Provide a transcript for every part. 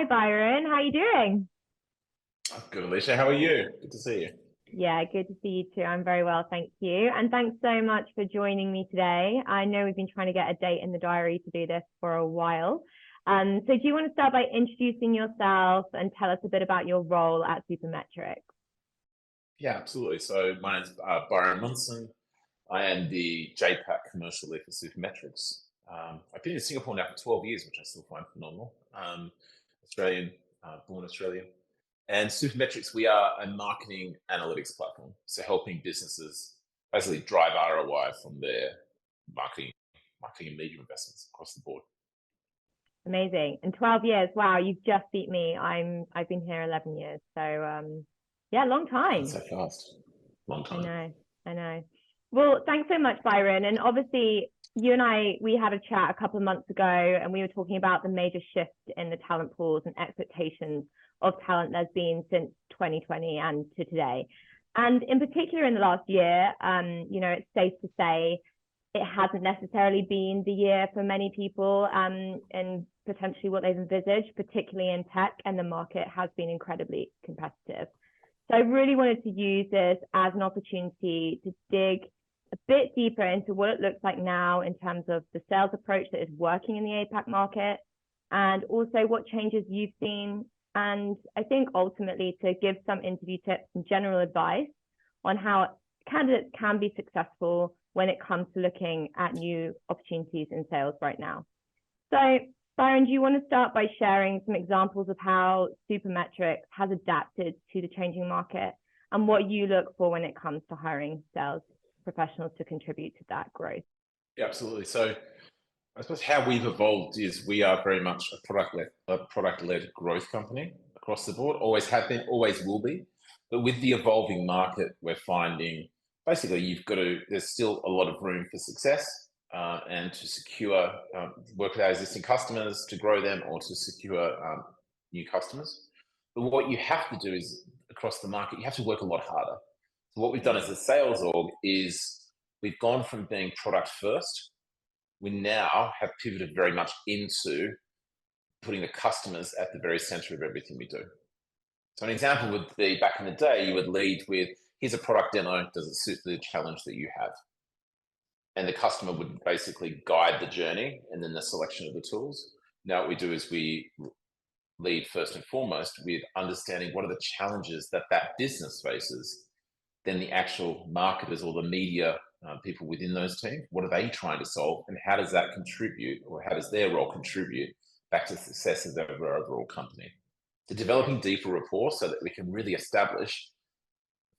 Hi, Byron. How are you doing? Good, Alicia. How are you? Good to see you. Yeah, good to see you too. I'm very well, thank you. And thanks so much for joining me today. I know we've been trying to get a date in the diary to do this for a while. So do you want to start by introducing yourself and tell us a bit about your role at Supermetrics? Yeah, absolutely. So my name's Byron Munson. I am the JPAC commercial lead for Supermetrics. I've been in Singapore now for 12 years, which I still find phenomenal. Australian, born Australian. And Supermetrics, we are a marketing analytics platform. So helping businesses basically drive ROI from their marketing, marketing and media investments across the board. Amazing. And 12 years, wow, you've just beat me. I've been here 11 years. So yeah, long That's time. so fast. Long I time. know, I know. Well, thanks so much, Byron. And obviously, you and I, we had a chat a couple of months ago, and we were talking about the major shift in the talent pools and expectations of talent there's been since 2020 and to today. And in particular, in the last year, it's safe to say it hasn't necessarily been the year for many people, and potentially what they've envisaged, particularly in tech, and the market has been incredibly competitive. So I really wanted to use this as an opportunity to dig a bit deeper into what it looks like now in terms of the sales approach that is working in the APAC market, and also what changes you've seen. And I think ultimately to give some interview tips and general advice on how candidates can be successful when it comes to looking at new opportunities in sales right now. So Byron, do you want to start by sharing some examples of how Supermetrics has adapted to the changing market and what you look for when it comes to hiring sales professionals to contribute to that growth? Yeah, absolutely. So I suppose how we've evolved is we are very much a product-led growth company across the board. Always have been, always will be. But with the evolving market, we're finding basically there's still a lot of room for success and to secure work with our existing customers, to grow them, or to secure new customers. But what you have to do is across the market, you have to work a lot harder. So what we've done as a sales org is we've gone from being product first. We now have pivoted very much into putting the customers at the very center of everything we do. So an example would be back in the day, you would lead with, here's a product demo, does it suit the challenge that you have? And the customer would basically guide the journey and then the selection of the tools. Now what we do is we lead first and foremost with understanding what are the challenges that business faces, then the actual marketers or the media people within those teams, what are they trying to solve, and how does that contribute, or how does their role contribute back to the success of their overall company? So developing deeper rapport so that we can really establish,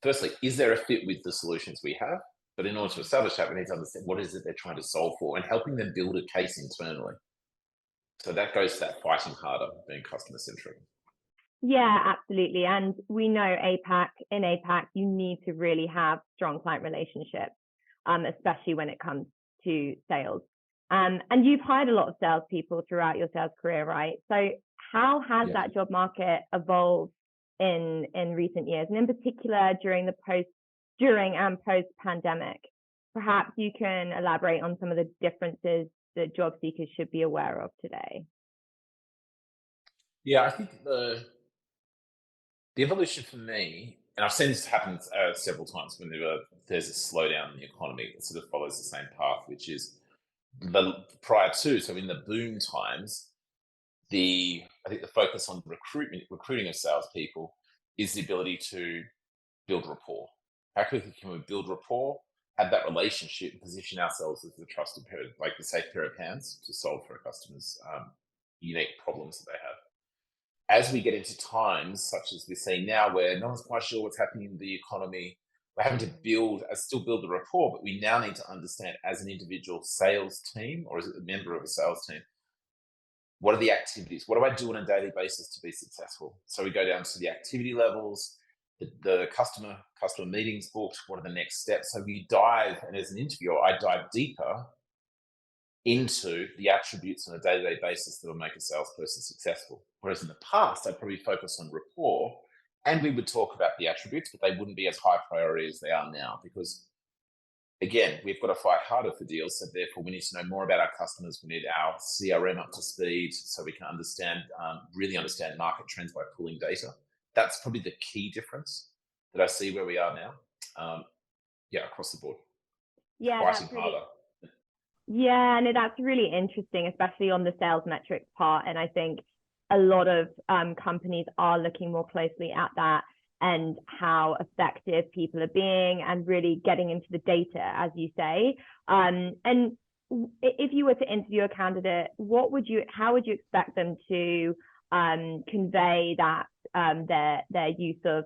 firstly, is there a fit with the solutions we have? But in order to establish that, we need to understand what is it they're trying to solve for and helping them build a case internally. So that goes to that fighting harder, being customer centric. Yeah, absolutely. And we know in APAC, you need to really have strong client relationships, especially when it comes to sales. And you've hired a lot of salespeople throughout your sales career, right? So how has that job market evolved in recent years, and in particular during and post pandemic? Perhaps you can elaborate on some of the differences that job seekers should be aware of today. Yeah, I think the evolution for me, and I've seen this happen several times when there's a slowdown in the economy, it sort of follows the same path, which is prior to, so in the boom times, I think the focus on recruiting of salespeople is the ability to build rapport. How quickly can we build rapport, have that relationship, and position ourselves as the trusted pair, like the safe pair of hands to solve for a customer's unique problems that they have. As we get into times such as we're seeing now, where no one's quite sure what's happening in the economy, we're having to still build the rapport, but we now need to understand as an individual sales team or as a member of a sales team, what are the activities? What do I do on a daily basis to be successful? So we go down to the activity levels, the customer meetings booked, what are the next steps? So we dive, and as an interviewer, I dive deeper into the attributes on a day-to-day basis that will make a salesperson successful. Whereas in the past, I'd probably focus on rapport, and we would talk about the attributes, but they wouldn't be as high priority as they are now, because again, we've got to fight harder for deals. So therefore, we need to know more about our customers. We need our CRM up to speed so we can really understand market trends by pulling data. That's probably the key difference that I see where we are now. Across the board, Yeah, fighting harder. Yeah, no, that's really interesting, especially on the sales metrics part. And I think a lot of companies are looking more closely at that and how effective people are being and really getting into the data, as you say. And if you were to interview a candidate, how would you expect them to convey that their use of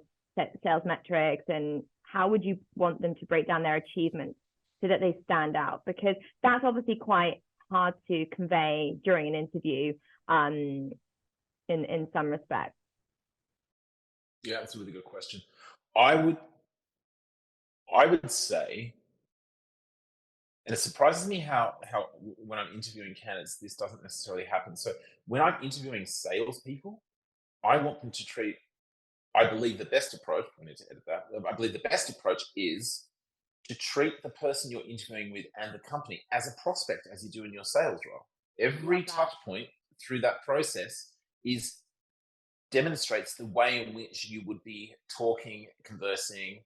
sales metrics, and how would you want them to break down their achievements so that they stand out? Because that's obviously quite hard to convey during an interview in some respects. Yeah, that's a really good question. I would say, and it surprises me how when I'm interviewing candidates, this doesn't necessarily happen. So when I'm interviewing salespeople, I want them to treat. I believe the best approach. I need to edit that. I believe the best approach is to treat the person you're interviewing with and the company as a prospect, as you do in your sales role. Every touch point through that process demonstrates the way in which you would be talking, conversing,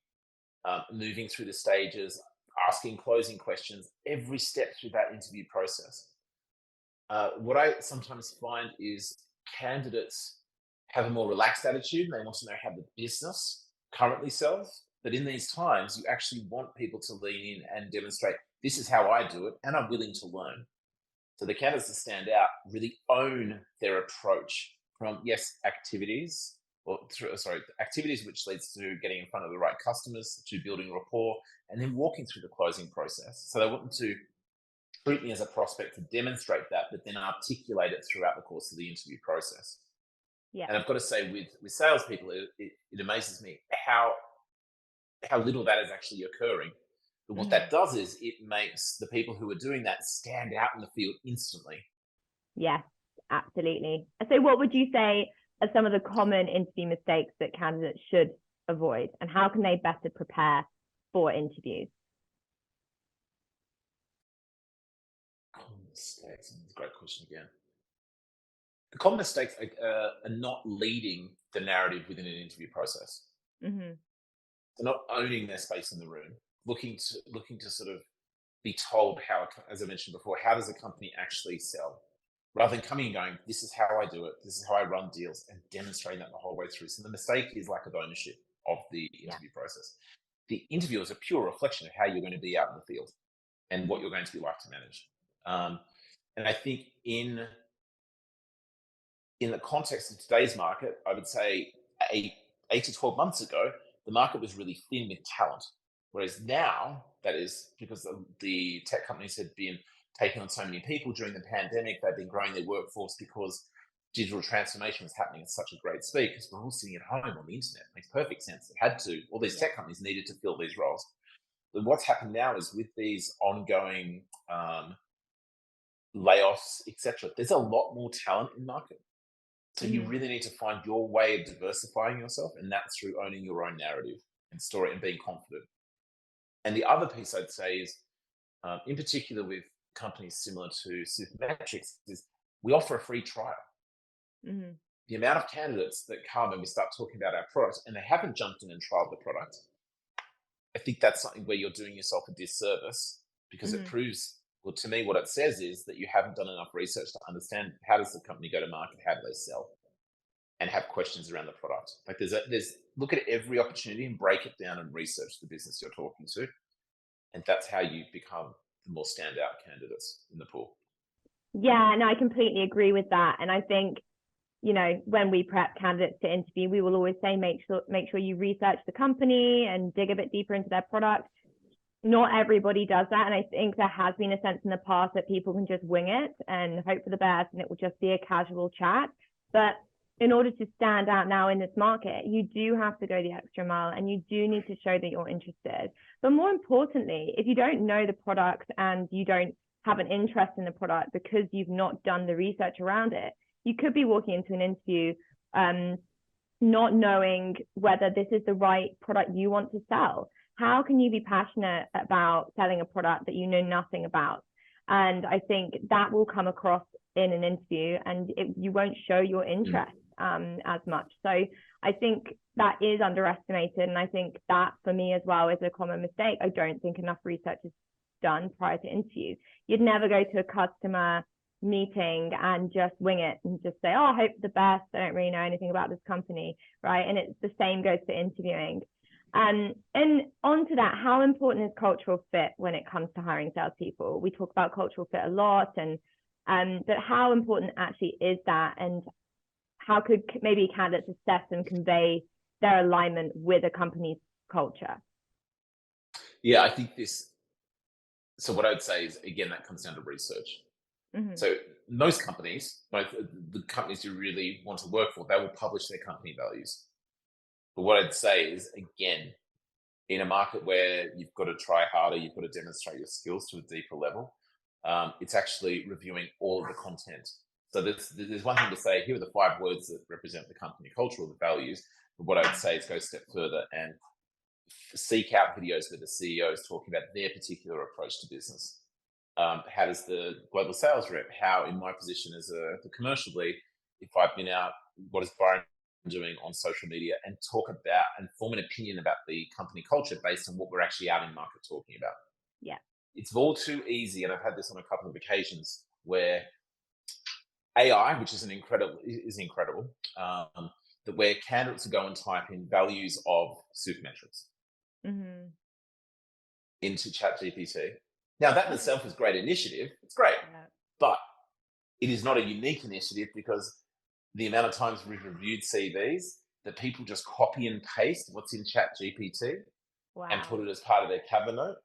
moving through the stages, asking closing questions, every step through that interview process. What I sometimes find is candidates have a more relaxed attitude and they want to know how the business currently sells. But in these times, you actually want people to lean in and demonstrate, this is how I do it, and I'm willing to learn. So the candidates that stand out really own their approach from, activities which leads to getting in front of the right customers, to building rapport, and then walking through the closing process. So they want them to treat me as a prospect to demonstrate that, but then articulate it throughout the course of the interview process. Yeah. And I've got to say, with salespeople, it amazes me how little that is actually occurring. But what that does is it makes the people who are doing that stand out in the field instantly. Yes, absolutely. So what would you say are some of the common interview mistakes that candidates should avoid, and how can they better prepare for interviews? Common mistakes. That's a great question again. The common mistakes are not leading the narrative within an interview process. Mm-hmm. They're not owning their space in the room, looking to sort of be told how, as I mentioned before, how does a company actually sell, rather than coming and going, this is how I do it, this is how I run deals, and demonstrating that the whole way through. So the mistake is lack of ownership of the interview process. The interview is a pure reflection of how you're going to be out in the field and what you're going to be like to manage. And I think in the context of today's market, I would say 8 to 12 months ago, the market was really thin with talent. Whereas now, that is because the tech companies had been taking on so many people during the pandemic. They've been growing their workforce because digital transformation is happening at such a great speed, because we're all sitting at home on the internet. It makes perfect sense. It had to. All these tech companies needed to fill these roles. But what's happened now is with these ongoing layoffs, etc., there's a lot more talent in market. So you really need to find your way of diversifying yourself, and that's through owning your own narrative and story and being confident. And the other piece I'd say is, in particular with companies similar to Supermetrics, is we offer a free trial. The amount of candidates that come and we start talking about our product and they haven't jumped in and trialed the product, I think that's something where you're doing yourself a disservice, because it proves, well, to me, what it says is that you haven't done enough research to understand, how does the company go to market, how do they sell, and have questions around the product. Like there's look at every opportunity and break it down and research the business you're talking to, and that's how you become the more standout candidates in the pool. Yeah, no, I completely agree with that. And I think, when we prep candidates to interview, we will always say, make sure you research the company and dig a bit deeper into their product. Not everybody does that. And I think there has been a sense in the past that people can just wing it and hope for the best, and it will just be a casual chat. But in order to stand out now in this market, you do have to go the extra mile, and you do need to show that you're interested. But more importantly, if you don't know the product and you don't have an interest in the product because you've not done the research around it, you could be walking into an interview not knowing whether this is the right product you want to sell. how can you be passionate about selling a product that you know nothing about? And I think that will come across in an interview, and you won't show your interest as much. So I think that is underestimated. And I think that for me as well is a common mistake. I don't think enough research is done prior to interview. You'd never go to a customer meeting and just wing it and just say, oh, I hope for the best. I don't really know anything about this company, right? And it's the same goes for interviewing. And onto that, how important is cultural fit when it comes to hiring salespeople? We talk about cultural fit a lot, but how important actually is that? And how could maybe candidates assess and convey their alignment with a company's culture? Yeah, I think so what I'd say is, again, that comes down to research. Mm-hmm. So most companies, both the companies you really want to work for, they will publish their company values. But what I'd say is, again, in a market where you've got to try harder, you've got to demonstrate your skills to a deeper level, it's actually reviewing all of the content. So there's one thing to say, here are the 5 words that represent the company culture or the values. But what I'd say is go a step further and seek out videos where the CEO is talking about their particular approach to business. How does the global sales rep, how in my position as the commercial lead, if I've been out, what is Byron doing on social media, and talk about and form an opinion about the company culture based on what we're actually out in market talking about. Yeah. It's all too easy, and I've had this on a couple of occasions where AI, which is incredible, that where candidates will go and type in values of Supermetrics into ChatGPT. Now, that in itself is a great initiative. It's great, but it is not a unique initiative, because the amount of times we've reviewed CVs that people just copy and paste what's in ChatGPT and put it as part of their cover note.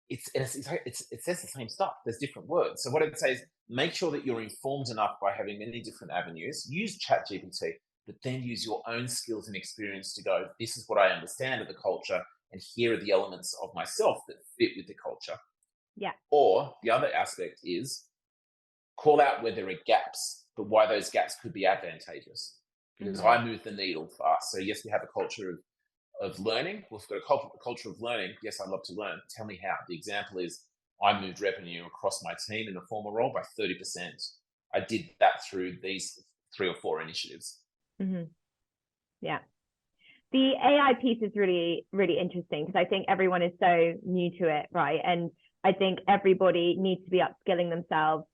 It says the same stuff. There's different words. So what I'd say is, make sure that you're informed enough by having many different avenues. Use ChatGPT, but then use your own skills and experience to go, this is what I understand of the culture, and here are the elements of myself that fit with the culture. Yeah. Or the other aspect is call out where there are gaps, but why those gaps could be advantageous. Because I move the needle fast. So yes, we have a culture of learning. We've got a culture of learning. Yes, I love to learn. Tell me how. The example is, I moved revenue across my team in a former role by 30%. I did that through these 3 or 4 initiatives. Yeah. The AI piece is really, really interesting, because I think everyone is so new to it, right? And I think everybody needs to be upskilling themselves,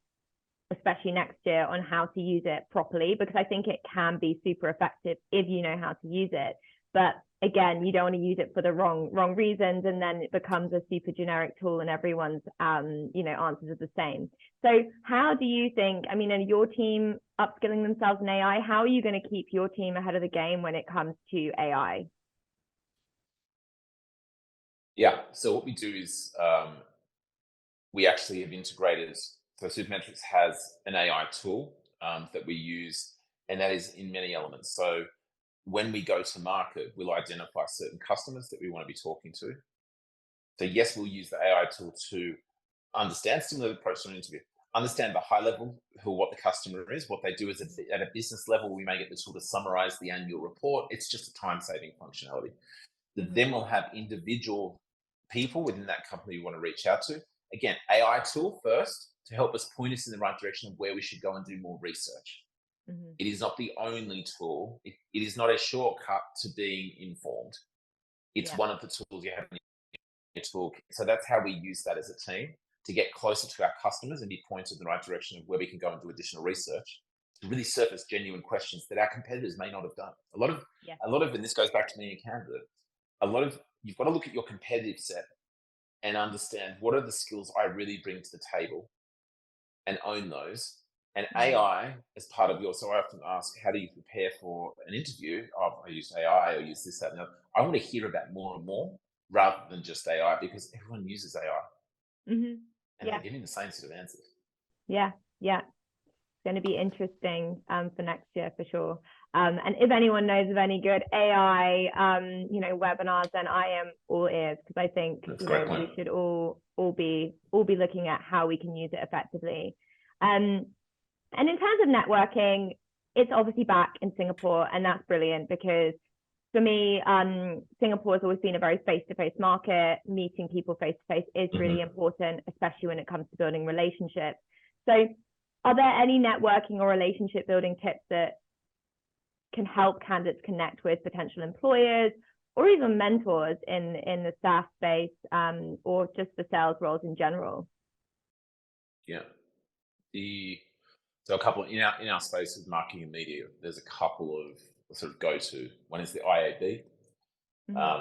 especially next year, on how to use it properly, because I think it can be super effective if you know how to use it. But again, you don't want to use it for the wrong reasons, and then it becomes a super generic tool and everyone's answers are the same. So how do you think, I mean, are your team upskilling themselves in AI? How are you going to keep your team ahead of the game when it comes to AI? Yeah, so what we do is we actually have integrated, so Supermetrics has an AI tool that we use, and that is in many elements. So when we go to market, we'll identify certain customers that we want to be talking to. So yes, we'll use the AI tool to understand, similar approach to an interview, understand the high level, what the customer is, what they do is at a business level. We may get the tool to summarize the annual report. It's just a time-saving functionality. Then we'll have individual people within that company we want to reach out to. Again, AI tool first to help us point us in the right direction of where we should go and do more research. It is not the only tool. It is not a shortcut to being informed. It's one of the tools you have in your toolkit. So that's how we use that as a team, to get closer to our customers and be pointed in the right direction of where we can go and do additional research, to really surface genuine questions that our competitors may not have done. A lot of, and this goes back to being a candidate, you've got to look at your competitive set and understand, what are the skills I really bring to the table, and own those. And AI as part of so I often ask, how do you prepare for an interview? Oh, I use AI, or use this, that, and the other. I want to hear about more and more, rather than just AI, because everyone uses AI. And they're getting the same sort of answers. Yeah. It's going to be interesting for next year for sure. And if anyone knows of any good AI, webinars, then I am all ears, because I think we should all be looking at how we can use it effectively. And in terms of networking, it's obviously back in Singapore, and that's brilliant, because for me, Singapore has always been a very face-to-face market. Meeting people face-to-face is really important, especially when it comes to building relationships. So are there any networking or relationship building tips that can help candidates connect with potential employers or even mentors in the SaaS space, or just the sales roles in general? Yeah. So a couple in our space with marketing and media, there's a couple of sort of go-to. One is the IAB.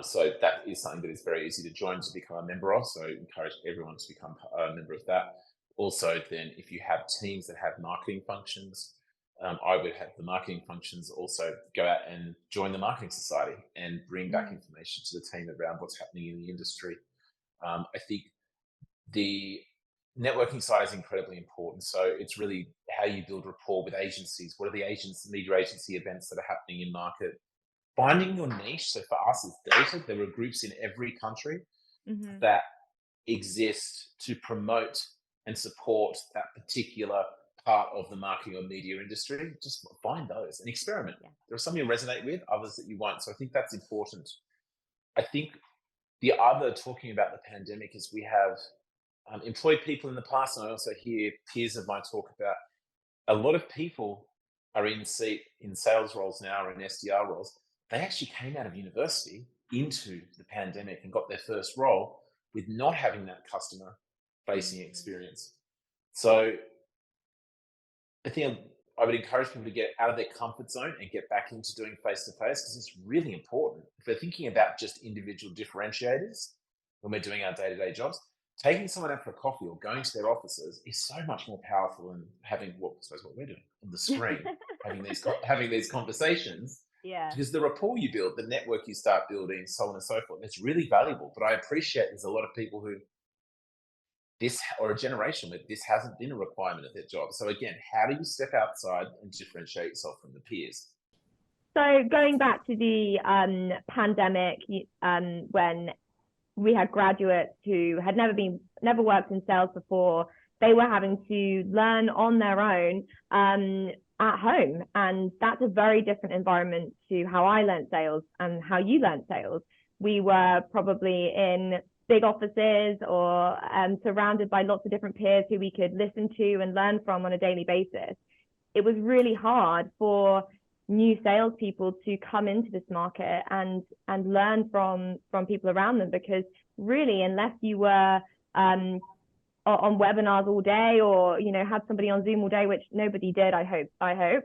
So that is something that is very easy to join, to become a member of. So I encourage everyone to become a member of that. Also, then if you have teams that have marketing functions, I would have the marketing functions also go out and join the marketing society and bring back information to the team around what's happening in the industry. I think the networking side is incredibly important. So it's really how you build rapport with agencies. What are the media agency events that are happening in market? Finding your niche. So for us as data, there are groups in every country that exist to promote and support that particular part of the marketing or media industry. Just find those and experiment. There are some you resonate with, others that you won't. So I think that's important. I think the other, talking about the pandemic, is we have employed people in the past, and I also hear peers of mine talk about a lot of people are in sales roles now, or in SDR roles. They actually came out of university into the pandemic and got their first role with not having that customer facing experience. So I think I would encourage people to get out of their comfort zone and get back into doing face-to-face, because it's really important. If we're thinking about just individual differentiators when we're doing our day-to-day jobs, taking someone out for a coffee or going to their offices is so much more powerful than having what we're doing on the screen, having these conversations. Yeah. Because the rapport you build, the network you start building, so on and so forth, it's really valuable. But I appreciate there's a lot of people who or a generation where this hasn't been a requirement of their job. So again, how do you step outside and differentiate yourself from the peers? So going back to the pandemic, when we had graduates who had never worked in sales before, they were having to learn on their own at home. And that's a very different environment to how I learned sales and how you learned sales. We were probably in big offices or surrounded by lots of different peers who we could listen to and learn from on a daily basis. It was really hard for new salespeople to come into this market and learn from people around them, because really, unless you were on webinars all day, or had somebody on Zoom all day, which nobody did, I hope,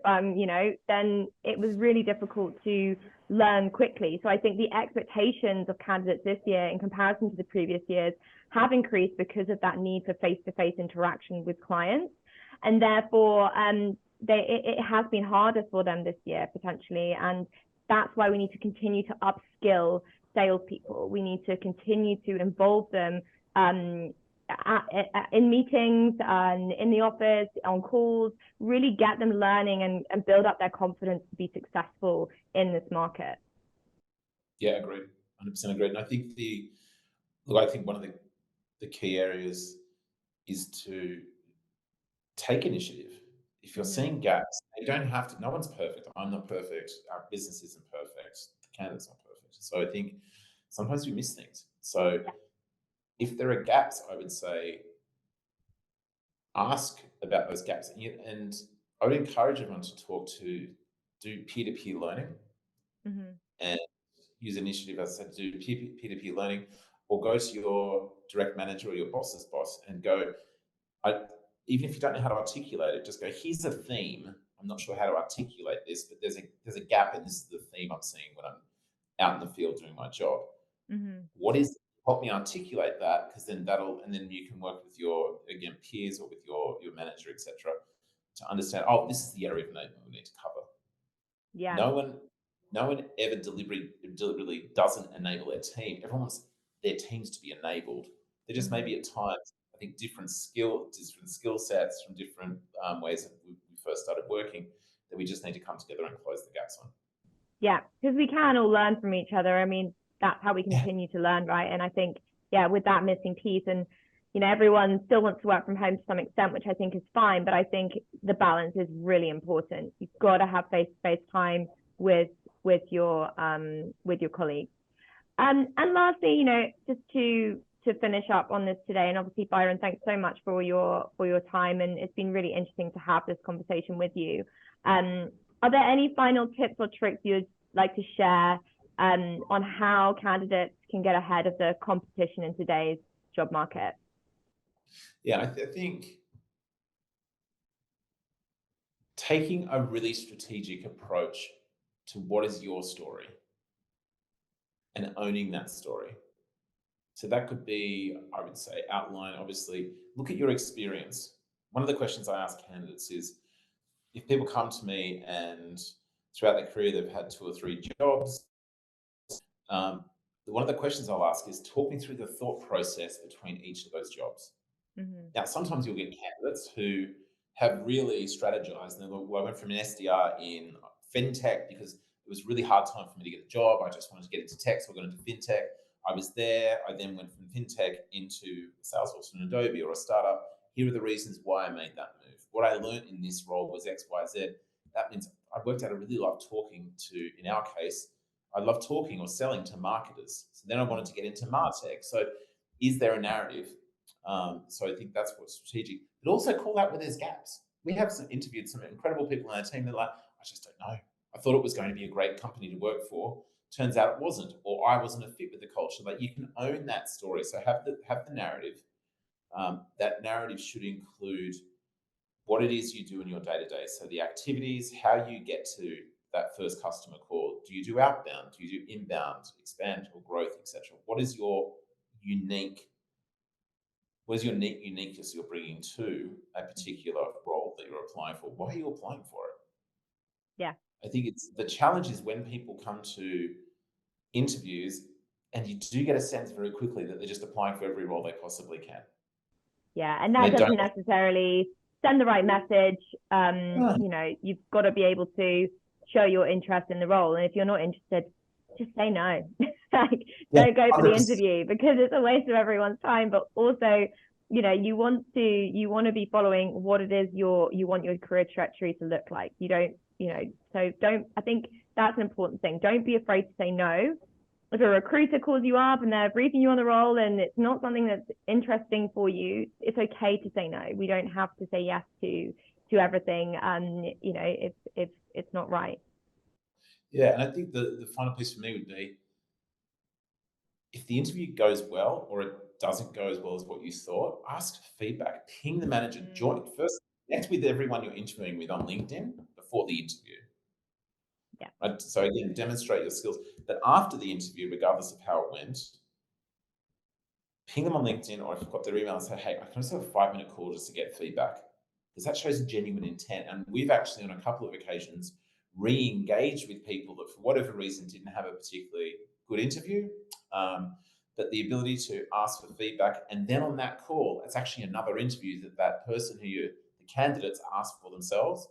then it was really difficult to learn quickly. So I think the expectations of candidates this year in comparison to the previous years have increased because of that need for face-to-face interaction with clients, and therefore it has been harder for them this year potentially. And that's why we need to continue to upskill salespeople. We need to continue to involve them in meetings, in the office, on calls, really get them learning and build up their confidence to be successful in this market. Yeah, agreed. 100% agreed. And I think I think one of the key areas is to take initiative. If you're seeing gaps, you don't have to. No one's perfect. I'm not perfect. Our business isn't perfect. The candidate's not perfect. So I think sometimes we miss things. So if there are gaps, I would say ask about those gaps. And I would encourage everyone to do peer-to-peer learning and use initiative, as I said, to do peer-to-peer learning, or go to your direct manager or your boss's boss and go, even if you don't know how to articulate it, just go, here's a theme. I'm not sure how to articulate this, but there's a gap, and this is the theme I'm seeing when I'm out in the field doing my job. What is, help me articulate that, because then then you can work with your, again, peers or with your manager, etc., to understand, this is the area of enablement we need to cover. Yeah. No one ever deliberately doesn't enable their team. Everyone wants their teams to be enabled. There just may be at times, I think, different skill sets from different ways that we first started working, that we just need to come together and close the gaps on. Yeah, because we can all learn from each other. I mean, that's how we continue to learn, right? And I think, with that missing piece, and everyone still wants to work from home to some extent, which I think is fine, but I think the balance is really important. You've got to have face-to-face time with with your colleagues. And lastly, just to finish up on this today, and obviously Byron, thanks so much for your time, and it's been really interesting to have this conversation with you. Are there any final tips or tricks you'd like to share on how candidates can get ahead of the competition in today's job market? Yeah, I think taking a really strategic approach to what is your story and owning that story. So that could be, I would say, outline, obviously, look at your experience. One of the questions I ask candidates is, if people come to me and throughout their career they've had 2 or 3 jobs, one of the questions I'll ask is, talk me through the thought process between each of those jobs. Mm-hmm. Now, sometimes you'll get candidates who have really strategized, and they'll go, well, I went from an SDR in fintech because it was a really hard time for me to get a job. I just wanted to get into tech, so I got into fintech. I was there. I then went from fintech into Salesforce and Adobe or a startup. Here are the reasons why I made that move. What I learned in this role was X, Y, Z. That means I worked out I really love talking to, in our case, I love talking or selling to marketers. So then I wanted to get into MarTech. So is there a narrative? So I think that's what's strategic. But also call out where there's gaps. We have interviewed some incredible people on our team. They're like, I just don't know. I thought it was going to be a great company to work for. Turns out it wasn't, or I wasn't a fit with the culture. Like, you can own that story. So have the narrative. That narrative should include what it is you do in your day-to-day. So the activities, how you get to that first customer call. Do you do outbound? Do you do inbound, expand or growth, etc.? What is your uniqueness you're bringing to a particular role that you're applying for? Why are you applying for it? Yeah. I think the challenge is when people come to interviews and you do get a sense very quickly that they're just applying for every role they possibly can. Yeah, and that doesn't necessarily send the right message. You've got to be able to show your interest in the role. And if you're not interested, just say no. Don't go for the interview, because it's a waste of everyone's time. But also, you want to be following what it is you want your career trajectory to look like. I think that's an important thing. Don't be afraid to say no. If a recruiter calls you up and they're briefing you on the role and it's not something that's interesting for you, it's okay to say no. We don't have to say yes to everything, if it's not right. Yeah, and I think the final piece for me would be, if the interview goes well or it doesn't go as well as what you thought, ask for feedback. Ping the manager. First, connect with everyone you're interviewing with on LinkedIn before the interview. Yeah. Right? So again, demonstrate your skills. But after the interview, regardless of how it went, ping them on LinkedIn, or if you've got their email, and say, hey, I can just have a 5-minute call just to get feedback, because that shows genuine intent. And we've actually, on a couple of occasions, re-engaged with people that for whatever reason didn't have a particularly good interview, but the ability to ask for feedback, and then on that call, it's actually another interview that person the candidates ask for themselves.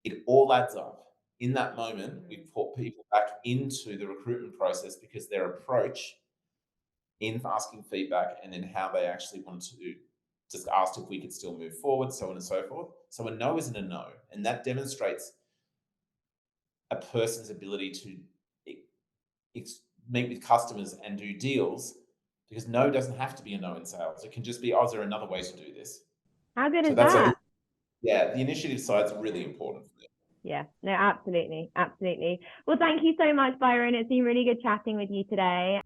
It all adds up. In that moment, we've put people back into the recruitment process because their approach in asking feedback, and then how they actually want to just asked if we could still move forward, so on and so forth. So a no isn't a no. And that demonstrates a person's ability to meet with customers and do deals, because no doesn't have to be a no in sales. It can just be, is there another way to do this? How good is that? The initiative side is really important for me. Yeah, no, absolutely. Absolutely. Well, thank you so much, Byron. It's been really good chatting with you today.